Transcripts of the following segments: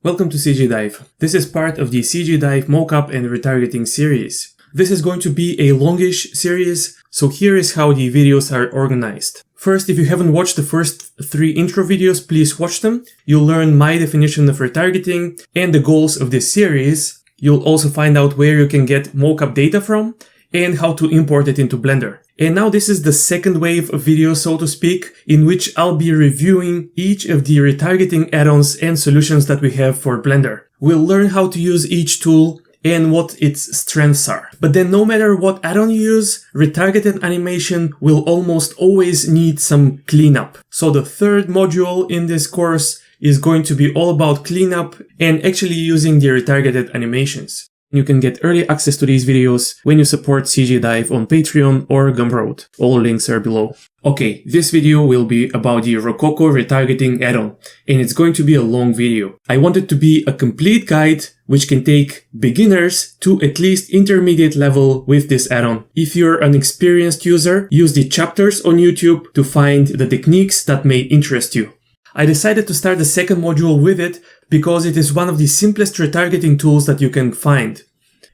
Welcome to CG Dive. This is part of the CG Dive mockup and retargeting series. This is going to be a longish series, so here is how the videos are organized. First, if you haven't watched the first 3 intro videos, please watch them. You'll learn my definition of retargeting and the goals of this series. You'll also find out where you can get mockup data from and how to import it into Blender. And now this is the second wave of videos, so to speak, in which I'll be reviewing each of the retargeting add-ons and solutions that we have for Blender. We'll learn how to use each tool and what its strengths are. But then no matter what add-on you use, retargeted animation will almost always need some cleanup. So the third module in this course is going to be all about cleanup and actually using the retargeted animations. You can get early access to these videos when you support CG Dive on Patreon or Gumroad. All links are below. Okay, this video will be about the Rokoko retargeting add-on, and it's going to be a long video. I want it to be a complete guide which can take beginners to at least intermediate level with this add-on. If you're an experienced user, use the chapters on YouTube to find the techniques that may interest you. I decided to start the second module with it because it is one of the simplest retargeting tools that you can find.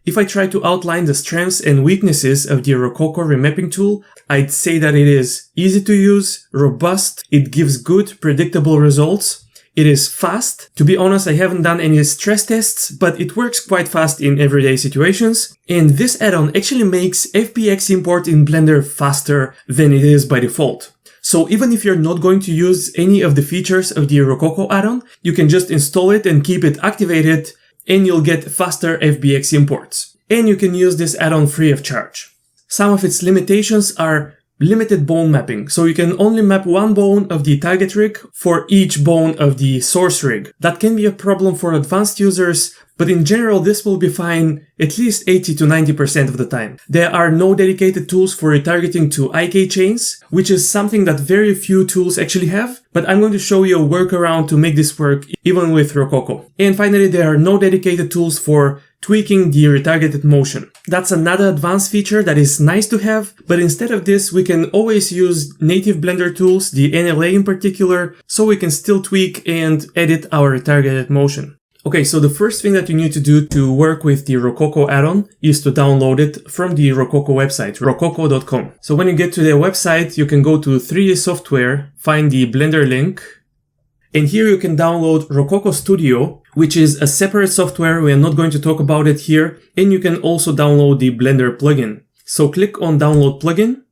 If I try to outline the strengths and weaknesses of the Rokoko remapping tool, I'd say that it is easy to use, robust, it gives good, predictable results, it is fast. To be honest, I haven't done any stress tests, but it works quite fast in everyday situations. And this add-on actually makes FBX import in Blender faster than it is by default. So even if you're not going to use any of the features of the Rokoko add-on, you can just install it and keep it activated and you'll get faster FBX imports. And you can use this add-on free of charge. Some of its limitations are limited bone mapping, so you can only map one bone of the target rig for each bone of the source rig. That can be a problem for advanced users, but in general this will be fine at least 80 to 90% of the time. There are no dedicated tools for retargeting to IK chains, which is something that very few tools actually have, but I'm going to show you a workaround to make this work even with Rokoko. And finally, there are no dedicated tools for tweaking the retargeted motion. That's another advanced feature that is nice to have, but instead of this, we can always use native Blender tools, the NLA in particular, so we can still tweak and edit our retargeted motion. Okay, so the first thing that you need to do to work with the Rokoko add-on is to download it from the Rokoko website, rokoko.com. So when you get to their website, you can go to 3D software, find the Blender link, and here you can download Rokoko Studio, which is a separate software. We are not going to talk about it here. And you can also download the Blender plugin. So click on Download Plugin.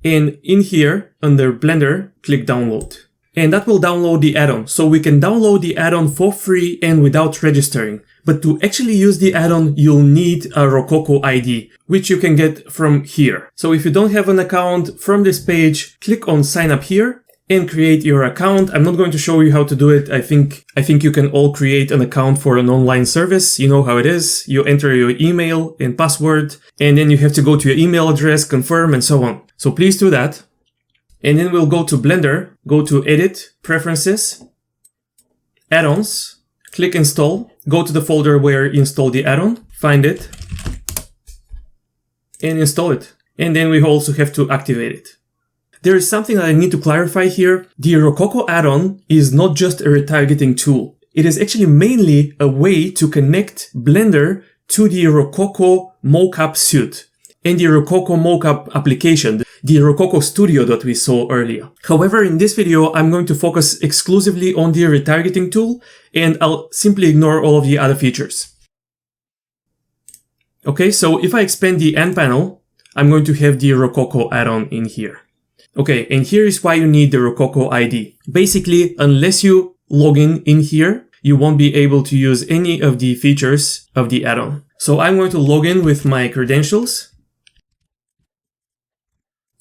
And in here, under Blender, click Download. And that will download the add-on. So we can download the add-on for free and without registering. But to actually use the add-on, you'll need a Rokoko ID, which you can get from here. So if you don't have an account from this page, click on Sign Up here and create your account. I'm not going to show you how to do it. I think you can all create an account for an online service. You know how it is. You enter your email and password, and then you have to go to your email address, confirm, and so on. So please do that. And then we'll go to Blender, go to Edit, Preferences, Add-ons, click Install, go to the folder where you install the add-on, find it, and install it. And then we also have to activate it. There is something that I need to clarify here. The Rokoko add-on is not just a retargeting tool. It is actually mainly a way to connect Blender to the Rokoko mockup suite and the Rokoko mockup application, the Rokoko Studio that we saw earlier. However, in this video, I'm going to focus exclusively on the retargeting tool and I'll simply ignore all of the other features. Okay, so if I expand the end panel, I'm going to have the Rokoko add-on in here. Okay, and here is why you need the Rokoko ID. Basically, unless you log in here, you won't be able to use any of the features of the add-on. So I'm going to log in with my credentials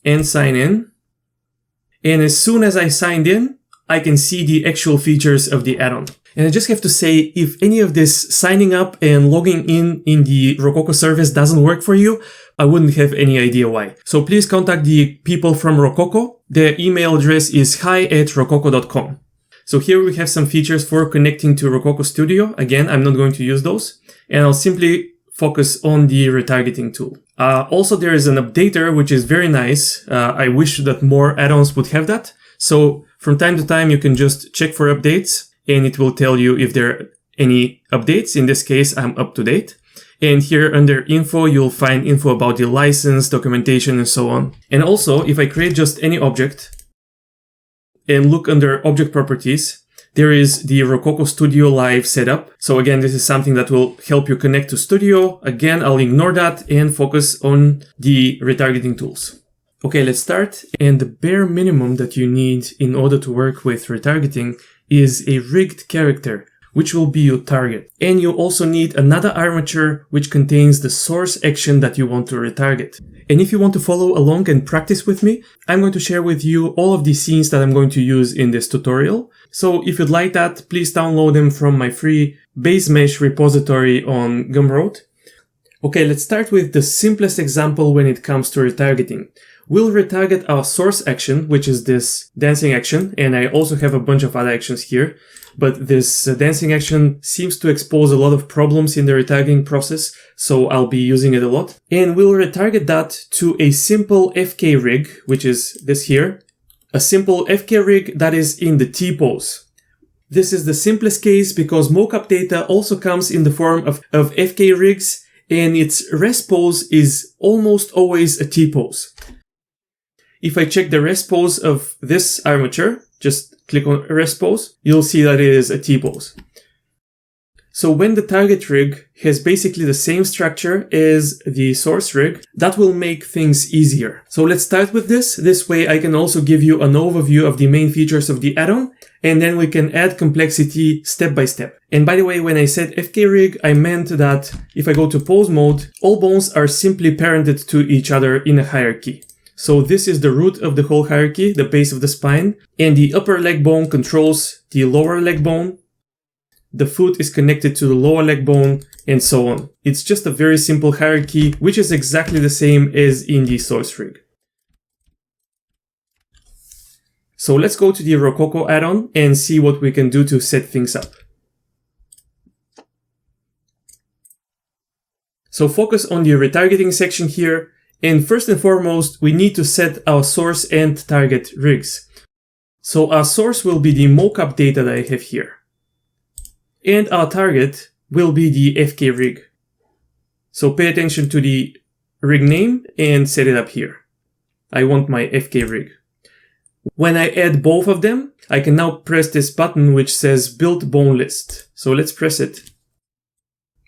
and sign in. And as soon as I signed in, I can see the actual features of the add-on. And I just have to say, if any of this signing up and logging in the Rokoko service doesn't work for you, I wouldn't have any idea why. So please contact the people from Rokoko. Their email address is hi@rokoko.com. So here we have some features for connecting to Rokoko Studio. Again, I'm not going to use those. And I'll simply focus on the retargeting tool. Also, there is an updater, which is very nice. I wish that more add-ons would have that. So from time to time, you can just check for updates and it will tell you if there are any updates. In this case, I'm up to date. And here under info, you'll find info about the license, documentation, and so on. And also, if I create just any object and look under object properties, there is the Rokoko Studio Live setup. So again, this is something that will help you connect to Studio. Again, I'll ignore that and focus on the retargeting tools. Okay, let's start. And the bare minimum that you need in order to work with retargeting is a rigged character, which will be your target. And you also need another armature which contains the source action that you want to retarget. And if you want to follow along and practice with me, I'm going to share with you all of the scenes that I'm going to use in this tutorial. So if you'd like that, please download them from my free base mesh repository on Gumroad. Okay, let's start with the simplest example when it comes to retargeting. We'll retarget our source action, which is this dancing action, and I also have a bunch of other actions here. But this dancing action seems to expose a lot of problems in the retargeting process, so I'll be using it a lot. And we'll retarget that to a simple FK rig, which is this here. A simple FK rig that is in the T-pose. This is the simplest case because mockup data also comes in the form of FK rigs, and its rest pose is almost always a T-pose. If I check the rest pose of this armature, just click on rest pose, you'll see that it is a T-pose. So when the target rig has basically the same structure as the source rig, that will make things easier. So let's start with this. This way I can also give you an overview of the main features of the add-on, and then we can add complexity step by step. And by the way, when I said FK rig, I meant that if I go to pose mode, all bones are simply parented to each other in a hierarchy. So this is the root of the whole hierarchy, the base of the spine, and the upper leg bone controls the lower leg bone. The foot is connected to the lower leg bone, and so on. It's just a very simple hierarchy, which is exactly the same as in the source rig. So let's go to the Rokoko add-on and see what we can do to set things up. So focus on the retargeting section here. And first and foremost, we need to set our source and target rigs. So our source will be the mockup data that I have here. And our target will be the FK rig. So pay attention to the rig name and set it up here. I want my FK rig. When I add both of them, I can now press this button which says build bone list. So let's press it.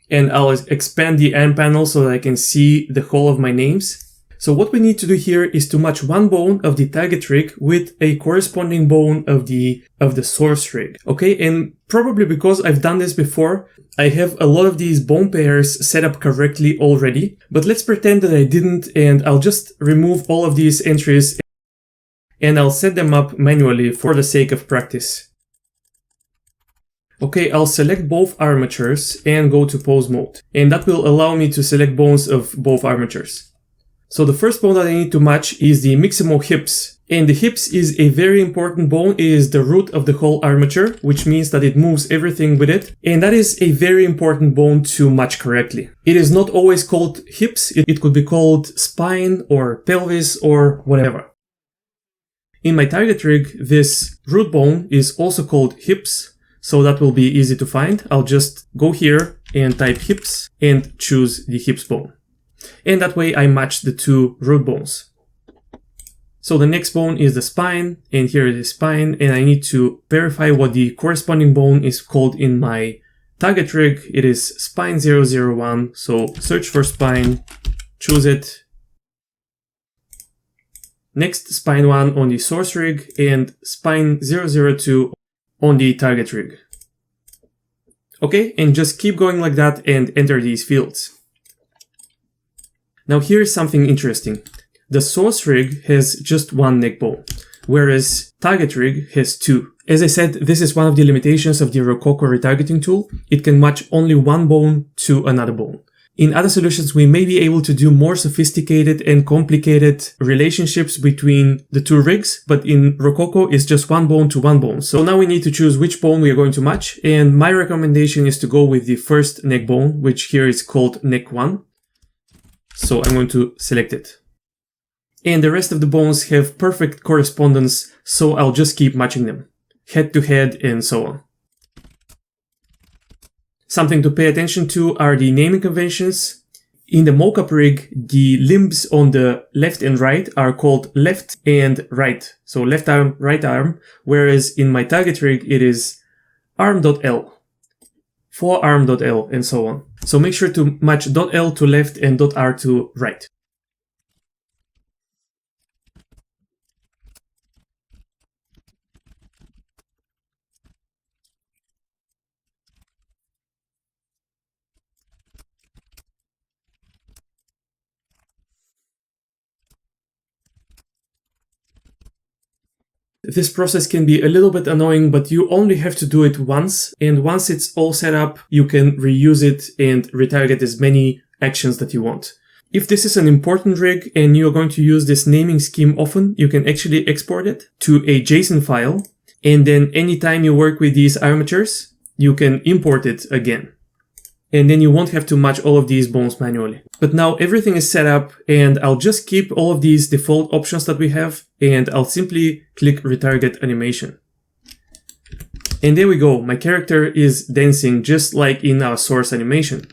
And I'll expand the AND panel so that I can see the whole of my names. So what we need to do here is to match one bone of the target rig with a corresponding bone of the source rig. Okay, and probably because I've done this before, I have a lot of these bone pairs set up correctly already. But let's pretend that I didn't, and I'll just remove all of these entries and I'll set them up manually for the sake of practice. Okay, I'll select both armatures and go to pose mode. And that will allow me to select bones of both armatures. So the first bone that I need to match is the Miximo hips. And the hips is a very important bone. It is the root of the whole armature, which means that it moves everything with it. And that is a very important bone to match correctly. It is not always called hips. It could be called spine or pelvis or whatever. In my target rig, this root bone is also called hips. So that will be easy to find. I'll just go here and type hips and choose the hips bone. And that way I match the two root bones. So the next bone is the spine, and here it is spine, and I need to verify what the corresponding bone is called in my target rig. It is spine 001, so search for spine, choose it. Next, spine 1 on the source rig, and spine 002 on the target rig. Okay, and just keep going like that and enter these fields. Now here's something interesting. The source rig has just one neck bone, whereas target rig has two. As I said, this is one of the limitations of the Rokoko retargeting tool. It can match only one bone to another bone. In other solutions, we may be able to do more sophisticated and complicated relationships between the two rigs, but in Rokoko, it's just one bone to one bone. So now we need to choose which bone we are going to match, and my recommendation is to go with the first neck bone, which here is called neck 1. So I'm going to select it. And the rest of the bones have perfect correspondence, so I'll just keep matching them, head to head and so on. Something to pay attention to are the naming conventions. In the mocap rig, the limbs on the left and right are called left and right. So left arm, right arm, whereas in my target rig, it is arm.l, forearm.l, and so on. So make sure to match .l to left and .r to right. This process can be a little bit annoying, but you only have to do it once, and once it's all set up, you can reuse it and retarget as many actions that you want. If this is an important rig and you're going to use this naming scheme often, you can actually export it to a JSON file, and then anytime you work with these armatures, you can import it again. And then you won't have to match all of these bones manually. But now everything is set up, and I'll just keep all of these default options that we have, and I'll simply click Retarget Animation. And there we go, my character is dancing just like in our source animation.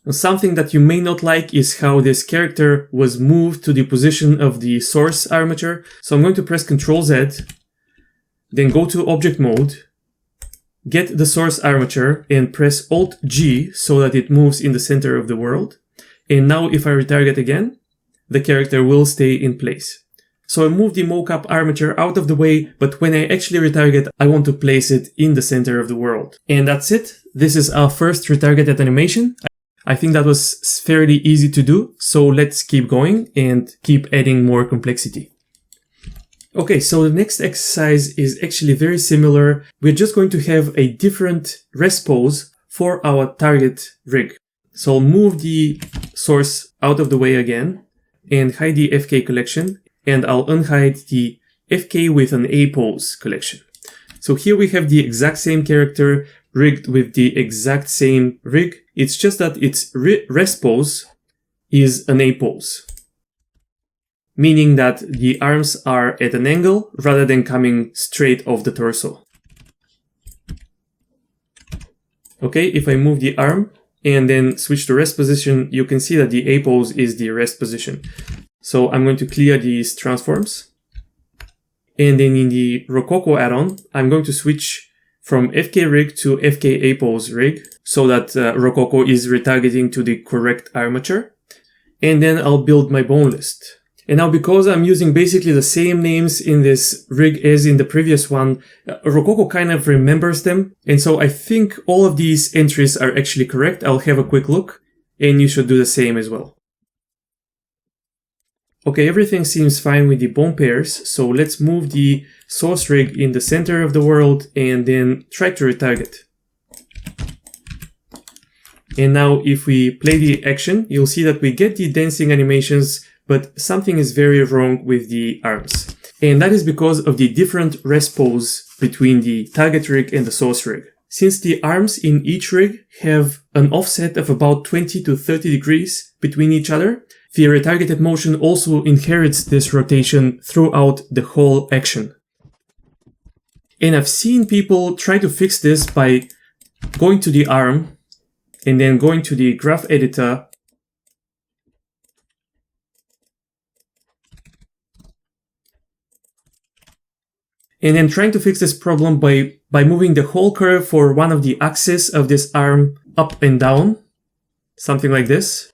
Now, something that you may not like is how this character was moved to the position of the source armature. So I'm going to press Ctrl Z, then go to Object Mode, get the source armature and press Alt G so that it moves in the center of the world. And now if I retarget again, the character will stay in place. So I move the mocap armature out of the way, but when I actually retarget, I want to place it in the center of the world. And that's it. This is our first retargeted animation. I think that was fairly easy to do. So let's keep going and keep adding more complexity. Okay, so the next exercise is actually very similar. We're just going to have a different rest pose for our target rig. So I'll move the source out of the way again and hide the FK collection, and I'll unhide the FK with an A pose collection. So here we have the exact same character rigged with the exact same rig. It's just that its rest pose is an A pose, meaning that the arms are at an angle rather than coming straight off the torso. Okay, if I move the arm and then switch to rest position, you can see that the A pose is the rest position. So I'm going to clear these transforms. And then in the Rokoko add-on, I'm going to switch from FK rig to FK A pose rig so that Rokoko is retargeting to the correct armature. And then I'll build my bone list. And now because I'm using basically the same names in this rig as in the previous one, Rokoko kind of remembers them. And so I think all of these entries are actually correct. I'll have a quick look, and you should do the same as well. Okay, everything seems fine with the bone pairs. So let's move the source rig in the center of the world and then try to retarget. And now if we play the action, you'll see that we get the dancing animations, but something is very wrong with the arms. And that is because of the different rest pose between the target rig and the source rig. Since the arms in each rig have an offset of about 20 to 30 degrees between each other, the retargeted motion also inherits this rotation throughout the whole action. And I've seen people try to fix this by going to the arm and then going to the graph editor and then trying to fix this problem by moving the whole curve for one of the axes of this arm up and down, something like this.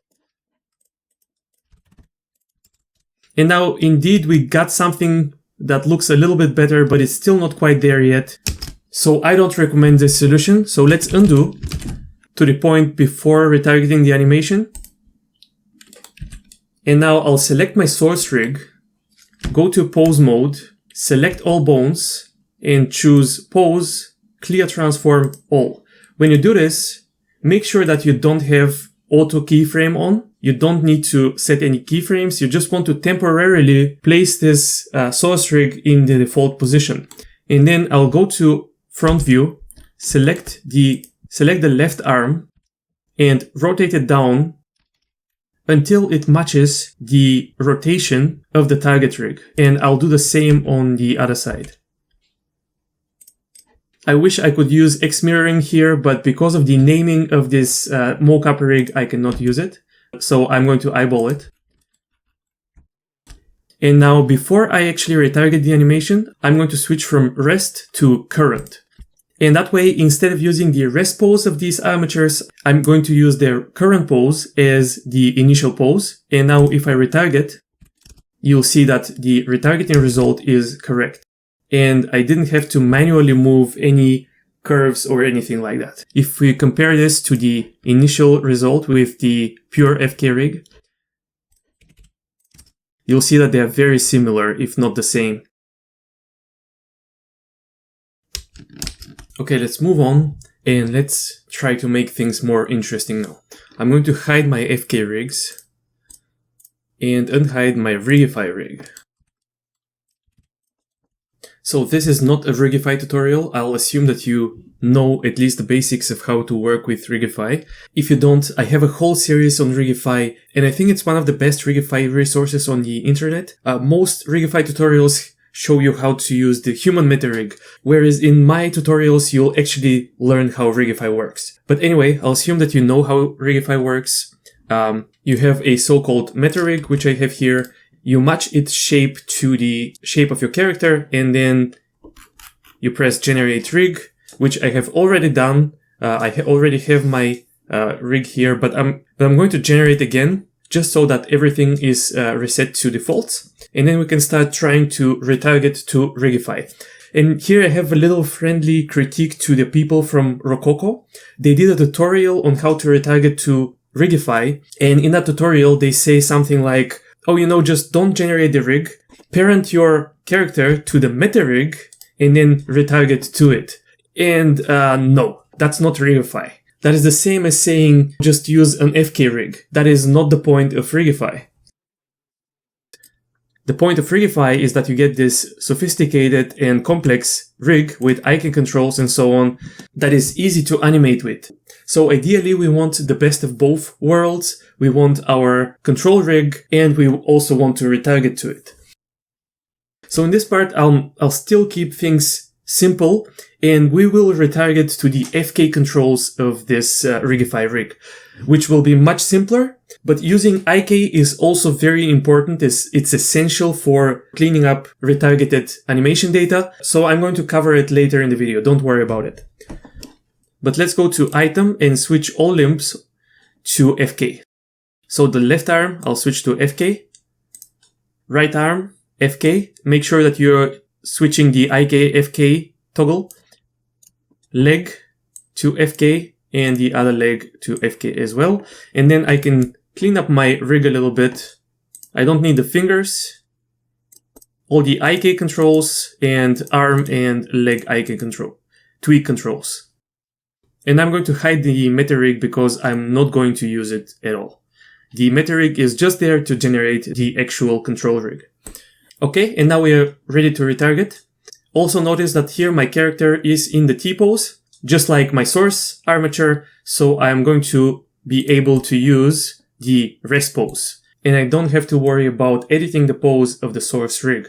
And now indeed we got something that looks a little bit better, but it's still not quite there yet. So I don't recommend this solution. So let's undo to the point before retargeting the animation. And now I'll select my source rig, go to pose mode, select all bones, and choose pose, clear transform all. When you do this, make sure that you don't have auto keyframe on. You don't need to set any keyframes. You just want to temporarily place this source rig in the default position. And then I'll go to front view, select the left arm and rotate it down until it matches the rotation of the target rig. And I'll do the same on the other side. I wish I could use X mirroring here, but because of the naming of this mocap rig, I cannot use it. So I'm going to eyeball it. And now before I actually retarget the animation, I'm going to switch from rest to current. And that way, instead of using the rest pose of these armatures, I'm going to use their current pose as the initial pose. And now if I retarget, you'll see that the retargeting result is correct. And I didn't have to manually move any curves or anything like that. If we compare this to the initial result with the pure FK rig, you'll see that they are very similar, if not the same. Okay, let's move on and let's try to make things more interesting now. I'm going to hide my FK rigs and unhide my Rigify rig. So this is not a Rigify tutorial. I'll assume that you know at least the basics of how to work with Rigify. If you don't, I have a whole series on Rigify, and I think it's one of the best Rigify resources on the internet. Most Rigify tutorials show you how to use the human meta rig, whereas in my tutorials, you'll actually learn how Rigify works. But anyway, I'll assume that you know how Rigify works. You have a so-called meta rig, which I have here. You match its shape to the shape of your character, and then you press generate rig, which I have already done. I already have my rig here, but I'm going to generate again, just so that everything is reset to default. And then we can start trying to retarget to Rigify. And here I have a little friendly critique to the people from Rokoko. They did a tutorial on how to retarget to Rigify, and in that tutorial they say something like, oh, you know, just don't generate the rig, parent your character to the meta rig, and then retarget to it. And no, that's not Rigify. That is the same as saying just use an FK rig. That is not the point of Rigify. The point of Rigify is that you get this sophisticated and complex rig with icon controls and so on that is easy to animate with. So ideally we want the best of both worlds. We want our control rig and we also want to retarget to it. So in this part I'll still keep things simple and we will retarget to the FK controls of this Rigify rig, which will be much simpler. But using IK is also very important. It's essential for cleaning up retargeted animation data. So I'm going to cover it later in the video. Don't worry about it. But let's go to item and switch all limbs to FK. So the left arm, I'll switch to FK. Right arm, FK. Make sure that you're switching the IK FK toggle. Leg to FK and the other leg to FK as well. And then I can clean up my rig a little bit. I don't need the fingers. All the IK controls and arm and leg IK control. Tweak controls. And I'm going to hide the meta rig because I'm not going to use it at all. The meta rig is just there to generate the actual control rig. Okay, and now we are ready to retarget. Also notice that here my character is in the T-pose, just like my source armature. So I'm going to be able to use the rest pose. And I don't have to worry about editing the pose of the source rig.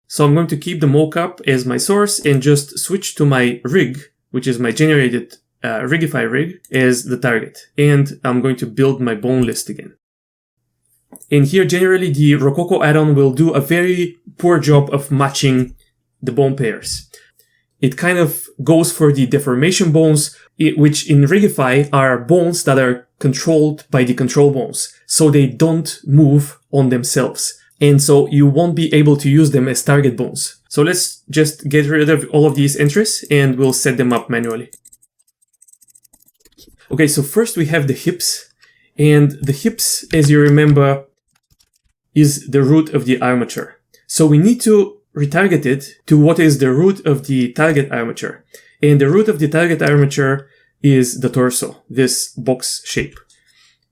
So I'm going to keep the mocap as my source and just switch to my rig, which is my generated Rigify rig, as the target. And I'm going to build my bone list again. And here generally the Rokoko add-on will do a very poor job of matching the bone pairs. It kind of goes for the deformation bones, which in Rigify are bones that are controlled by the control bones. So they don't move on themselves. And so you won't be able to use them as target bones. So let's just get rid of all of these entries and we'll set them up manually. Okay, so first we have the hips. And the hips, as you remember, is the root of the armature. So we need to retarget it to what is the root of the target armature. And the root of the target armature is the torso, this box shape.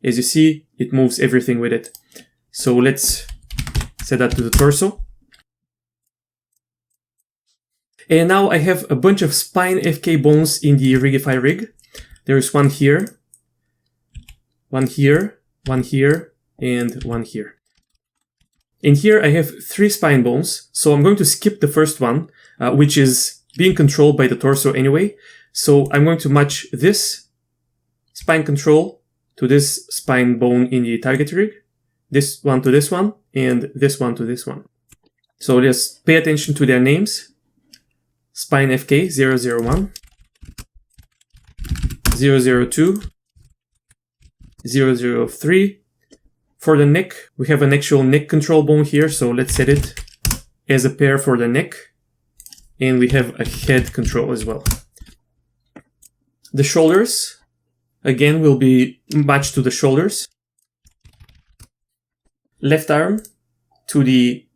As you see, it moves everything with it. So let's set that to the torso. And now I have a bunch of spine FK bones in the Rigify rig. There is one here, one here, one here, and one here. And here I have 3 spine bones, so I'm going to skip the first one, which is being controlled by the torso anyway. So I'm going to match this spine control to this spine bone in the target rig, this one to this one, and this one to this one. So just pay attention to their names. Spine FK 001, 002, 003. For the neck, we have an actual neck control bone here, so let's set it as a pair for the neck. And we have a head control as well. The shoulders, again, will be matched to the shoulders. Left arm to the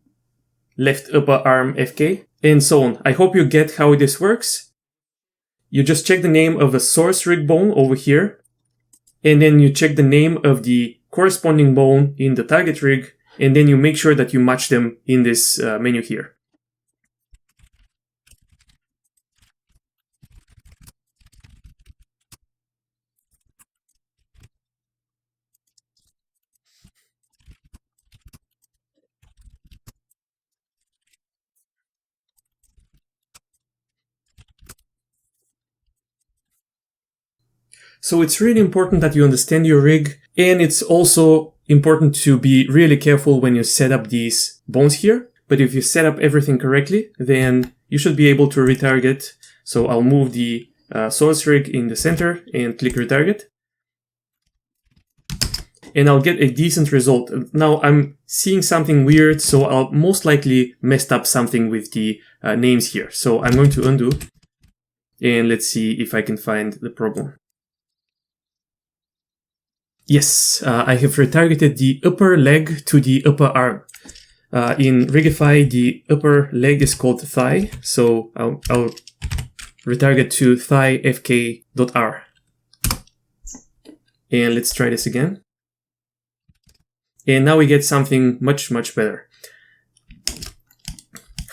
left upper arm FK, and so on. I hope you get how this works. You just check the name of the source rig bone over here, and then you check the name of the corresponding bone in the target rig, and then you make sure that you match them in this menu here. So it's really important that you understand your rig, and it's also important to be really careful when you set up these bones here. But if you set up everything correctly, then you should be able to retarget. So I'll move the source rig in the center and click retarget. And I'll get a decent result. Now I'm seeing something weird, so I'll most likely messed up something with the names here. So I'm going to undo, and let's see if I can find the problem. Yes, I have retargeted the upper leg to the upper arm. In Rigify, the upper leg is called thigh, so I'll retarget to thigh fk.r. And let's try this again. And now we get something much better.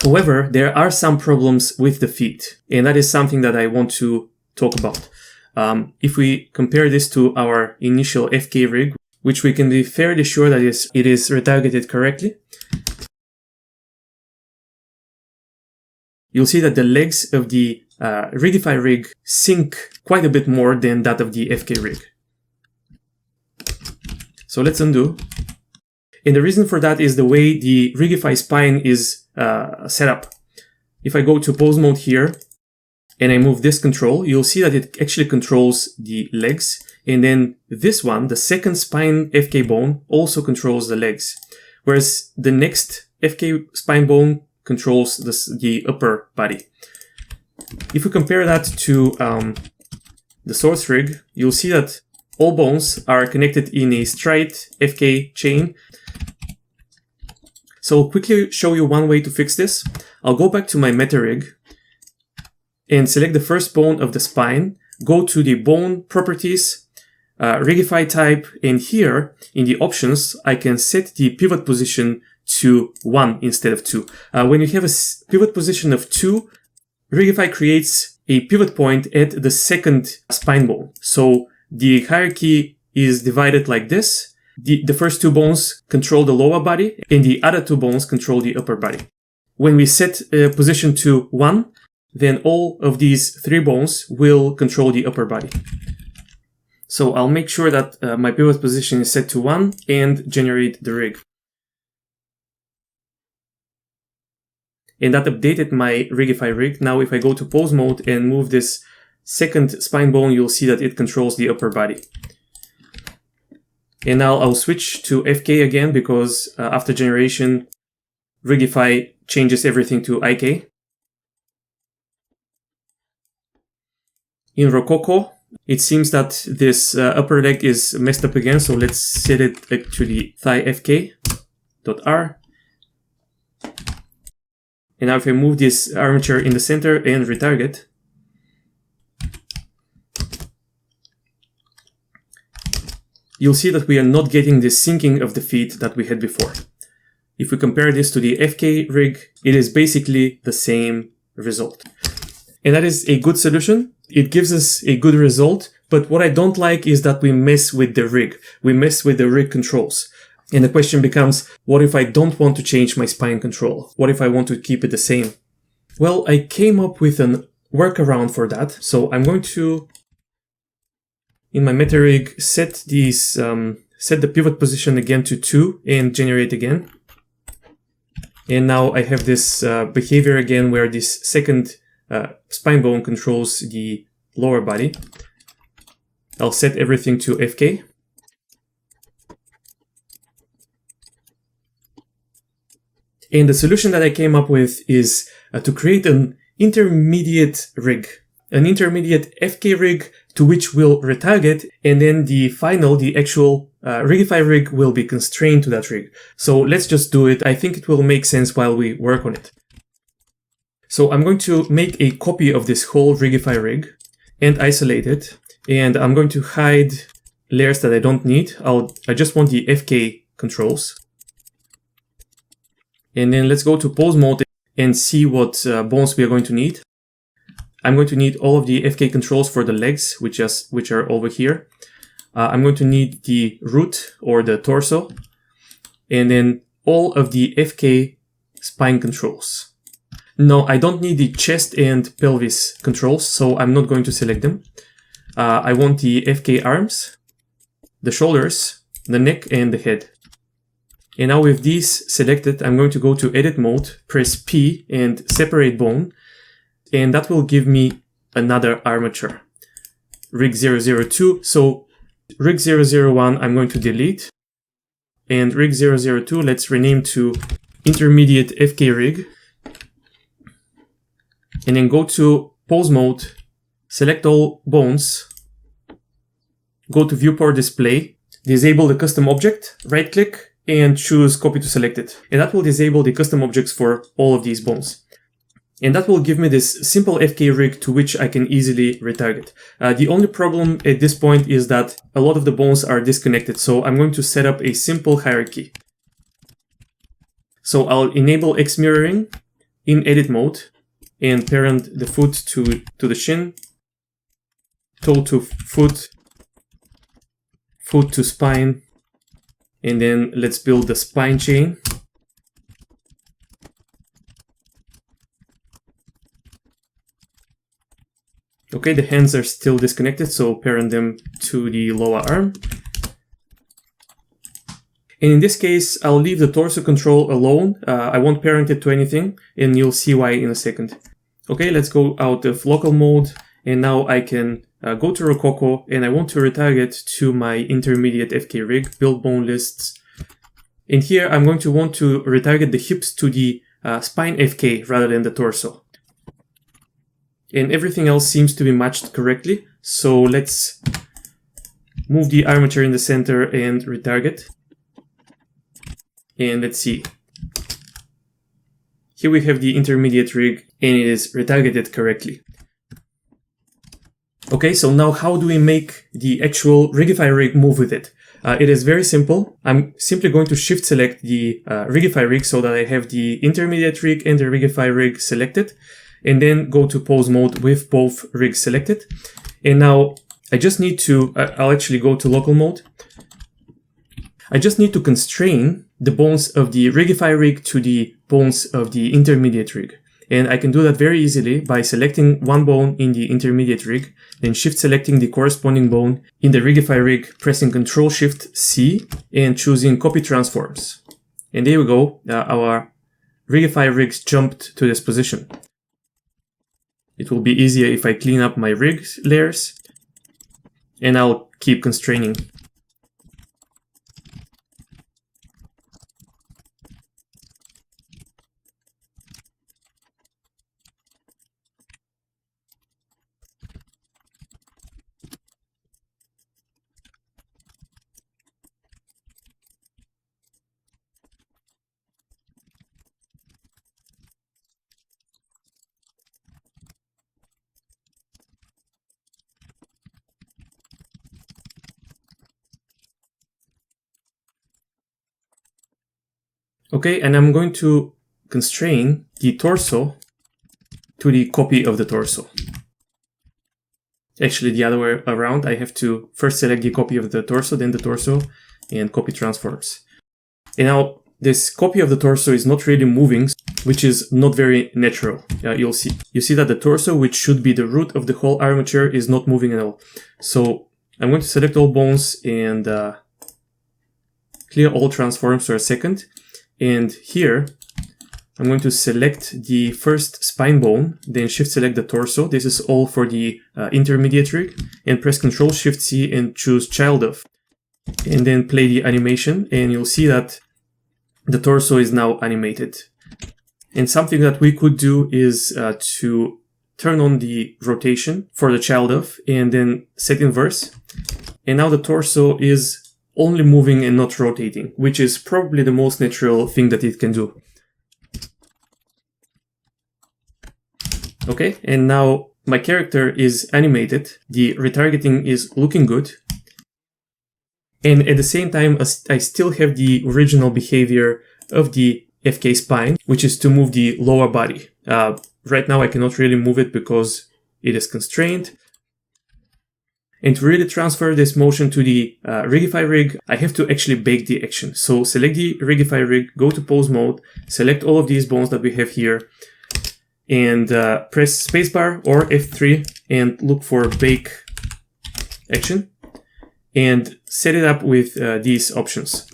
However, there are some problems with the feet, and that is something that I want to talk about. If we compare this to our initial FK rig, which we can be fairly sure that it is retargeted correctly, you'll see that the legs of the Rigify rig sink quite a bit more than that of the FK rig. So let's undo. And the reason for that is the way the Rigify spine is set up. If I go to pose mode here, and I move this control, you'll see that it actually controls the legs. And then this one, the second spine FK bone, also controls the legs. Whereas the next FK spine bone controls the upper body. If we compare that to the source rig, you'll see that all bones are connected in a straight FK chain. So I'll quickly show you one way to fix this. I'll go back to my meta rig and select the first bone of the spine, go to the bone properties, Rigify type, and here in the options, I can set the pivot position to 1 instead of 2. When you have a pivot position of 2, Rigify creates a pivot point at the second spine bone. So the hierarchy is divided like this. The first two bones control the lower body, and the other two bones control the upper body. When we set position to 1, then all of these three bones will control the upper body. So I'll make sure that my pivot position is set to 1 and generate the rig. And that updated my Rigify rig. Now if I go to pose mode and move this second spine bone, you'll see that it controls the upper body. And now I'll switch to FK again because after generation, Rigify changes everything to IK. In Rokoko, it seems that this upper leg is messed up again, so let's set it to the thigh fk.r. And now if I move this armature in the center and retarget, you'll see that we are not getting the sinking of the feet that we had before. If we compare this to the FK rig, it is basically the same result. And that is a good solution. It gives us a good result, but what I don't like is that we mess with the rig. We mess with the rig controls. And the question becomes, what if I don't want to change my spine control? What if I want to keep it the same? Well, I came up with an workaround for that. So I'm going to, in my meta-rig, set these, set the pivot position again to 2 and generate again. And now I have this behavior again where this second spine bone controls the lower body. I'll set everything to FK. And the solution that I came up with is to create an intermediate rig, an intermediate FK rig to which we'll retarget, and then the actual Rigify rig will be constrained to that rig. So let's just do it. I think it will make sense while we work on it. So I'm going to make a copy of this whole Rigify rig and isolate it. And I'm going to hide layers that I don't need. I just want the FK controls. And then let's go to pose mode and see what bones we are going to need. I'm going to need all of the FK controls for the legs, which are over here. I'm going to need the root or the torso, and then all of the FK spine controls. No, I don't need the chest and pelvis controls, so I'm not going to select them. I want the FK arms, the shoulders, the neck, and the head. And now with these selected, I'm going to go to edit mode, press P and separate bone. And that will give me another armature, rig 002. So rig 001, I'm going to delete. And rig 002, let's rename to intermediate FK rig. And then go to pose mode, select all bones, go to viewport display, disable the custom object, right click, and choose copy to selected. And that will disable the custom objects for all of these bones. And that will give me this simple FK rig to which I can easily retarget. The only problem at this point is that a lot of the bones are disconnected. So I'm going to set up a simple hierarchy. So I'll enable X mirroring in edit mode and parent the foot to the shin, toe to foot, foot to spine, and then let's build the spine chain. Okay, the hands are still disconnected, so parent them to the lower arm. And in this case, I'll leave the torso control alone. I won't parent it to anything, and you'll see why in a second. Okay, let's go out of local mode, and now I can go to Rokoko, and I want to retarget to my intermediate FK rig, build bone lists. And here I'm going to want to retarget the hips to the spine FK rather than the torso. And everything else seems to be matched correctly. So let's move the armature in the center and retarget. And let's see. Here we have the intermediate rig and it is retargeted correctly. Okay, so now how do we make the actual Rigify rig move with it? It is very simple. I'm simply going to shift select the Rigify rig so that I have the intermediate rig and the Rigify rig selected. And then go to pose mode with both rigs selected. And now I just need to, I'll actually go to local mode. I just need to constrain the bones of the Rigify rig to the bones of the intermediate rig. And I can do that very easily by selecting one bone in the intermediate rig, then shift selecting the corresponding bone in the Rigify rig, pressing Ctrl Shift C and choosing copy transforms. And there we go. Our Rigify rigs jumped to this position. It will be easier if I clean up my rig layers, and I'll keep constraining. Okay, and I'm going to constrain the torso to the copy of the torso. Actually, the other way around, I have to first select the copy of the torso, then the torso, and copy transforms. And now, this copy of the torso is not really moving, which is not very natural. You see that the torso, which should be the root of the whole armature, is not moving at all. So I'm going to select all bones and clear all transforms for a second. And here, I'm going to select the first spine bone, then shift select the torso. This is all for the intermediate rig, and press Ctrl Shift C and choose child of. And then play the animation, and you'll see that the torso is now animated. And something that we could do is to turn on the rotation for the child of, and then set inverse. And now the torso is only moving and not rotating, which is probably the most natural thing that it can do. Okay, and now my character is animated, the retargeting is looking good, and at the same time I still have the original behavior of the FK spine, which is to move the lower body. Right now I cannot really move it because it is constrained. And to really transfer this motion to the Rigify rig, I have to actually bake the action. So select the Rigify rig, go to pose mode, select all of these bones that we have here, and press spacebar or F3 and look for bake action and set it up with these options.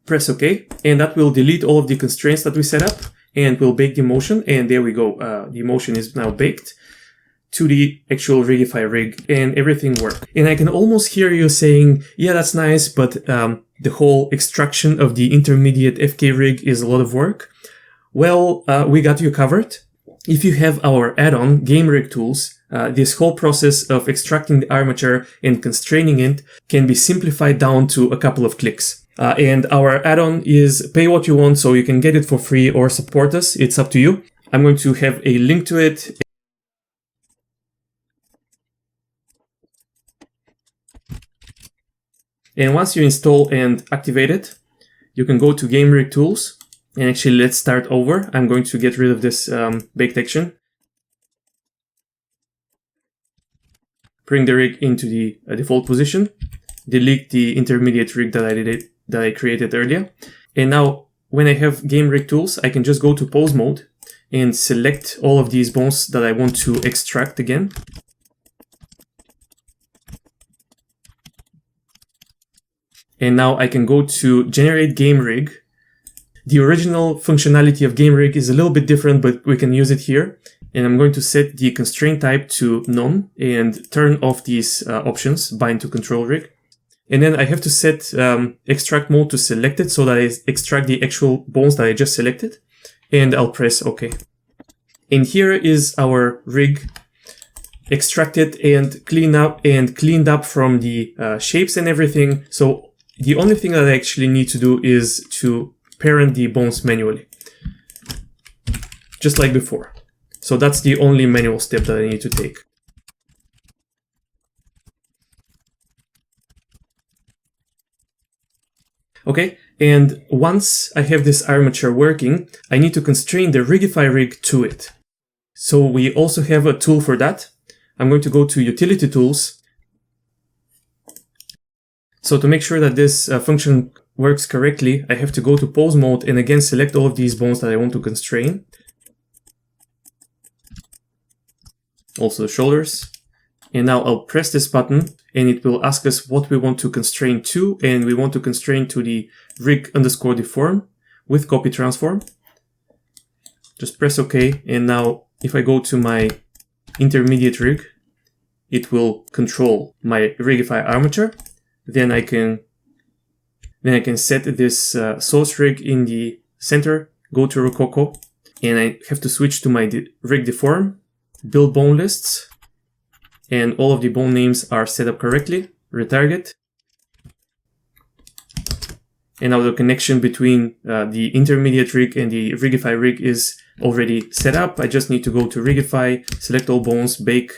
Press OK, and that will delete all of the constraints that we set up and will bake the motion, and there we go. The motion is now baked to the actual Rigify rig and everything worked. And I can almost hear you saying, yeah, that's nice, but the whole extraction of the intermediate FK rig is a lot of work. Well, we got you covered. If you have our add-on Game Rig Tools, this whole process of extracting the armature and constraining it can be simplified down to a couple of clicks. And our add-on is pay what you want, so you can get it for free or support us. It's up to you. I'm going to have a link to it. And once you install and activate it, you can go to Game Rig Tools. And actually, let's start over. I'm going to get rid of this baked action. Bring the rig into the default position. Delete the intermediate rig that I created earlier. And now, when I have Game Rig Tools, I can just go to pose mode and select all of these bones that I want to extract again. And now I can go to Generate Game Rig. The original functionality of Game Rig is a little bit different, but we can use it here. And I'm going to set the constraint type to none and turn off these options, bind to control rig. And then I have to set extract mode to selected so that I extract the actual bones that I just selected. And I'll press OK. And here is our rig extracted and cleaned up from the shapes and everything. So the only thing that I actually need to do is to parent the bones manually, just like before. So that's the only manual step that I need to take. Okay, and once I have this armature working, I need to constrain the Rigify rig to it. So we also have a tool for that. I'm going to go to Utility Tools. So to make sure that this function works correctly, I have to go to pose mode and again select all of these bones that I want to constrain. Also the shoulders. And now I'll press this button and it will ask us what we want to constrain to, and we want to constrain to the rig_deform with copy transform. Just press OK, and now if I go to my intermediate rig, it will control my Rigify armature. Then I can set this source rig in the center, go to Rokoko, and I have to switch to my rig deform, build bone lists, and all of the bone names are set up correctly, retarget. And now the connection between the intermediate rig and the Rigify rig is already set up. I just need to go to Rigify, select all bones, bake,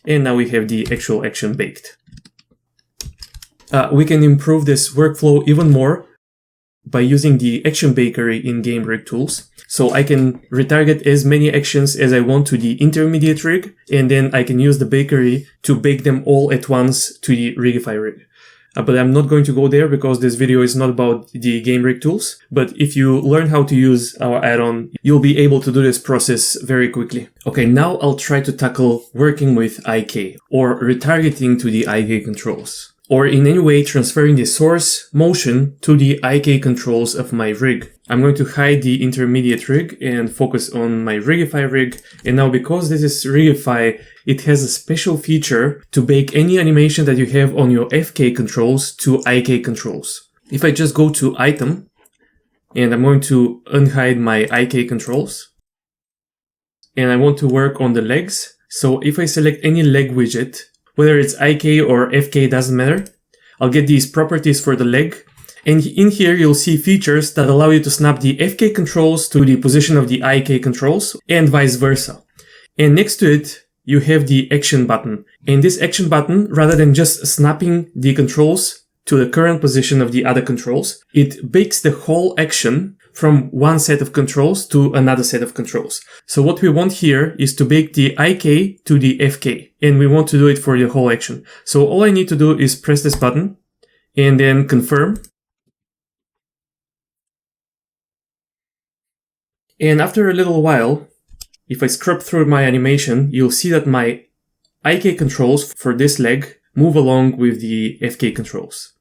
and now we have the actual action baked. We can improve this workflow even more by using the action bakery in Game Rig Tools. So I can retarget as many actions as I want to the intermediate rig, and then I can use the bakery to bake them all at once to the Rigify rig. but I'm not going to go there because this video is not about the game rig tools. But if you learn how to use our add-on, you'll be able to do this process very quickly. Okay, now I'll try to tackle working with IK or retargeting to the IK controls, or in any way transferring the source motion to the IK controls of my rig. I'm going to hide the intermediate rig and focus on my Rigify rig. And now because this is Rigify, it has a special feature to bake any animation that you have on your FK controls to IK controls. If I just go to item and I'm going to unhide my IK controls and I want to work on the legs. So if I select any leg widget, whether it's IK or FK, doesn't matter. I'll get these properties for the leg. And in here, you'll see features that allow you to snap the FK controls to the position of the IK controls and vice versa. And next to it, you have the action button. And this action button, rather than just snapping the controls to the current position of the other controls, it bakes the whole action from one set of controls to another set of controls. So what we want here is to bake the IK to the FK, and we want to do it for the whole action. So all I need to do is press this button and then confirm. And after a little while, if I scrub through my animation, you'll see that my IK controls for this leg move along with the FK controls.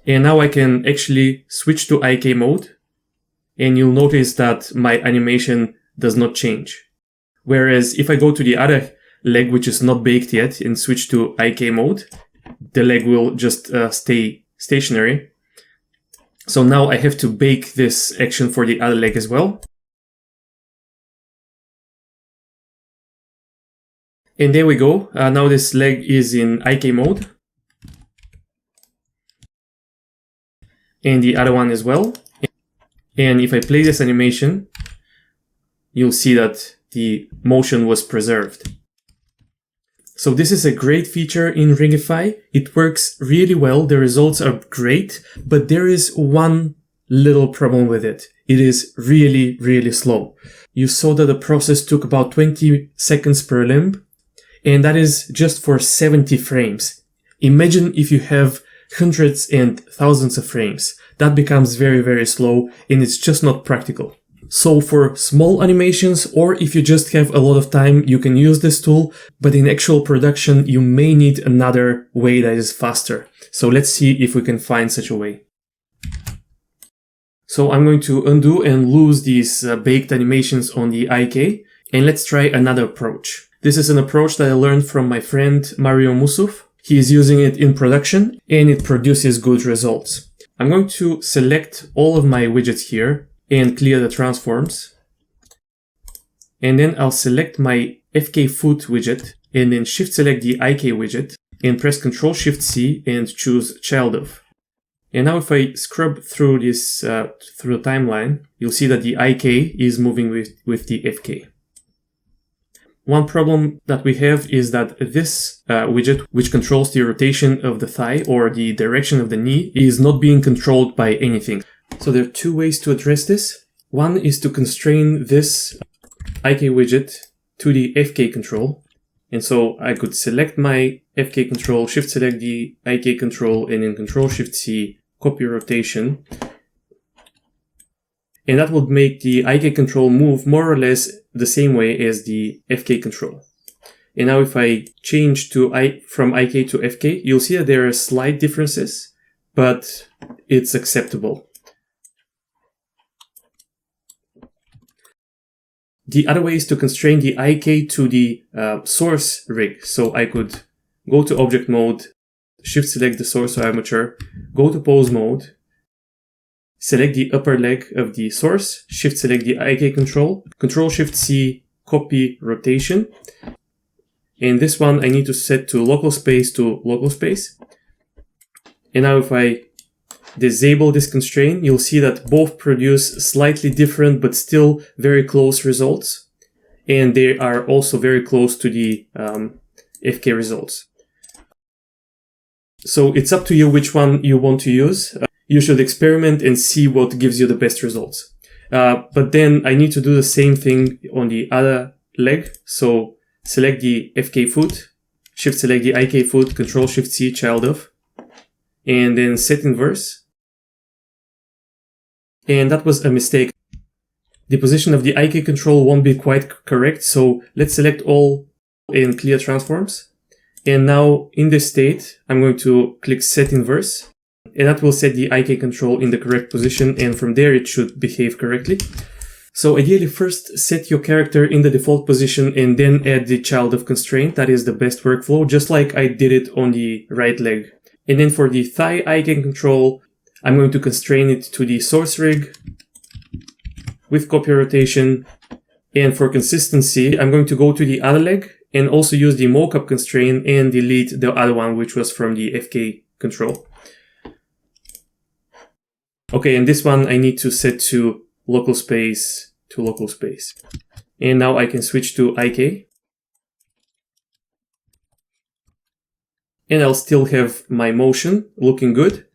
And now I can actually switch to IK mode, and you'll notice that my animation does not change. Whereas if I go to the other leg, which is not baked yet, and switch to IK mode, the leg will just stay stationary. So now I have to bake this action for the other leg as well. And there we go. Now this leg is in IK mode. And the other one as well. And if I play this animation, you'll see that the motion was preserved. So this is a great feature in Rigify. It works really well. The results are great, but there is one little problem with it. It is really, really slow. You saw that the process took about 20 seconds per limb, and that is just for 70 frames. Imagine if you have hundreds and thousands of frames. That becomes very, very slow, and it's just not practical. So for small animations, or if you just have a lot of time, you can use this tool, but in actual production, you may need another way that is faster. So let's see if we can find such a way. So I'm going to undo and lose these baked animations on the IK, and let's try another approach. This is an approach that I learned from my friend Mario Musuf. He is using it in production, and it produces good results. I'm going to select all of my widgets here and clear the transforms. And then I'll select my FK foot widget and then shift select the IK widget and press Ctrl-Shift-C and choose child of. And now if I scrub through this, through the timeline, you'll see that the IK is moving with the FK. One problem that we have is that this widget, which controls the rotation of the thigh or the direction of the knee, is not being controlled by anything. So there are two ways to address this. One is to constrain this IK widget to the FK control. And so I could select my FK control, shift select the IK control, and then Ctrl-Shift-C, copy rotation. And that would make the IK control move more or less the same way as the FK control. And now if I change from IK to FK, you'll see that there are slight differences, but it's acceptable. The other way is to constrain the IK to the source rig. So I could go to object mode, shift select the source or armature, go to pose mode, select the upper leg of the source, shift select the IK control, Ctrl-Shift-C, copy rotation. And this one I need to set to local space. And now if I disable this constraint, you'll see that both produce slightly different but still very close results. And they are also very close to the FK results. So it's up to you which one you want to use. You should experiment and see what gives you the best results. But then I need to do the same thing on the other leg. So select the FK foot, shift select the IK foot, Ctrl-Shift-C, child of. and then set inverse. And that was a mistake. The position of the IK control won't be quite correct, so let's select all and clear transforms. And now in this state, I'm going to click set inverse, and that will set the IK control in the correct position, and from there it should behave correctly. So ideally first set your character in the default position and then add the child of constraint. That is the best workflow, just like I did it on the right leg. And then for the thigh IK control, I'm going to constrain it to the source rig with copy rotation. And for consistency, I'm going to go to the other leg and also use the mocap constraint and delete the other one, which was from the FK control. Okay, and this one I need to set to local space to local space. And now I can switch to IK. And I'll still have my motion looking good.